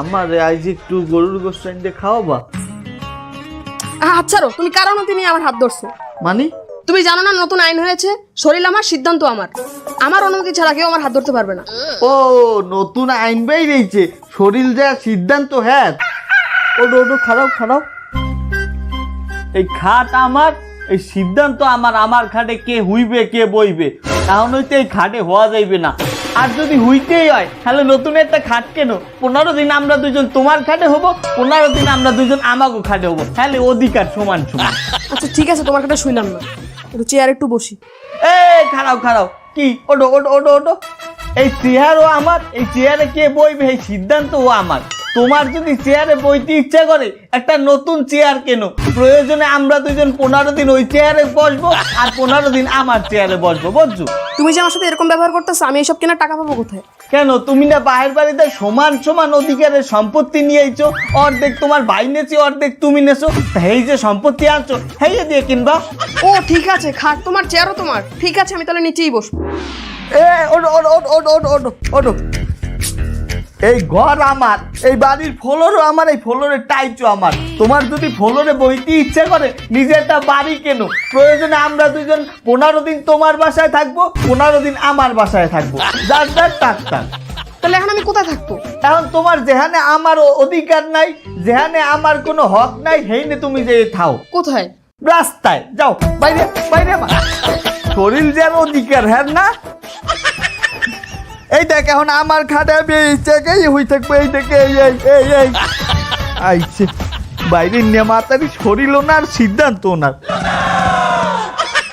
আমার আজ একটু গরুর গোশত এনে খাওয়াবা? আচ্ছা রো, তুমি কার অনুমতি নিয়ে আমার হাত ধরছো? মানে তুমি জানো না নতুন আইন হয়েছে, শরীর আমার সিদ্ধান্ত আমার, আমার অনুমতি ছাড়া কেউ আমার হাত ধরতে পারবে না। ও নতুন আইন বেরিয়েছে, শরীর যা সিদ্ধান্ত। হ্যাঁ ওটো ওটো খারাপ খারাপ। এই খাট আমার, এই সিদ্ধান্ত আমার। আমার খাটে কে হুইবে কে বইবে, এখন হইতে এই খাটে হওয়া যাইবে না। আর যদি হুইতেই হয় তাহলে নতুন একটা খাট কেন? 15 দিন আমরা দুজন তোমার খাটে হবো, 15 দিন আমরা দুজন আমাকে খাটে হবো, তাহলে অধিকার সমান সমান। আচ্ছা ঠিক আছে, তোমার কাছে শুইলাম না, একটু চেয়ার একটু বসি। এই খারাপ খারাপ কি? ওটো ওটো ওটো ওটো। এই চেয়ারও আমার, এই চেয়ারে কে বইবে এই সিদ্ধান্তও আমার। তোমার যদি চেয়ারে বইতে ইচ্ছা করে একটা নতুন চেয়ার কেন, প্রয়োজনে আমরা দুজন 15 দিন ওই চেয়ারে বসবো আর 15 দিন আমার চেয়ারে বসবো, বুঝছো? তুমি যে আমার সাথে এরকম ব্যবহার করতেছো, আমি এইসব কেনার টাকা পাবো কোথায়? কেন তুমি না বাহির বাড়িতে সমান সমান অধিকারের সম্পত্তি নিয়েছো? অর্ধেক তোমার ভাই নেছে, অর্ধেক তুমি নেছো, এই যে সম্পত্তি আনছো হেই দিয়ে কিনবা। ও ঠিক আছে, খাট তোমার, চেয়ারও তোমার, ঠিক আছে আমি তাহলে নিচেই বসবো। ওটো ওটো ওটো ওটো ওটো ওটো ওটো। এই ঘর আমার, এই বাড়ির ফ্লোরও আমার, এই ফ্লোরের টাইচও আমার। তোমার যদি ফ্লোরে বইতে ইচ্ছে করে নিজে একটা বাড়ি কেন, প্রয়োজনে আমরা দুজন 15 দিন তোমার বাসায় থাকবো, 15 দিন আমার বাসায় থাকবো, যার যার টাক টাক। তাহলে এখন আমি কোথায় থাকবো? এখন তোমার যেখানে আমার অধিকার নাই, যেখানে আমার কোনো হক নাই, হেইনে তুমি যে থাও। কোথায়? রাস্তায় যাও, বাইরে বাইরে। শরীর যার অধিকার, হ্যাঁ না? এই দেখ এখন আমার খাটে এই হই থাকবো, এই দেখে এই এই এই এই আইছে বাইরে নিয়ে মাতারি শরীর ওনার সিদ্ধান্ত ওনার।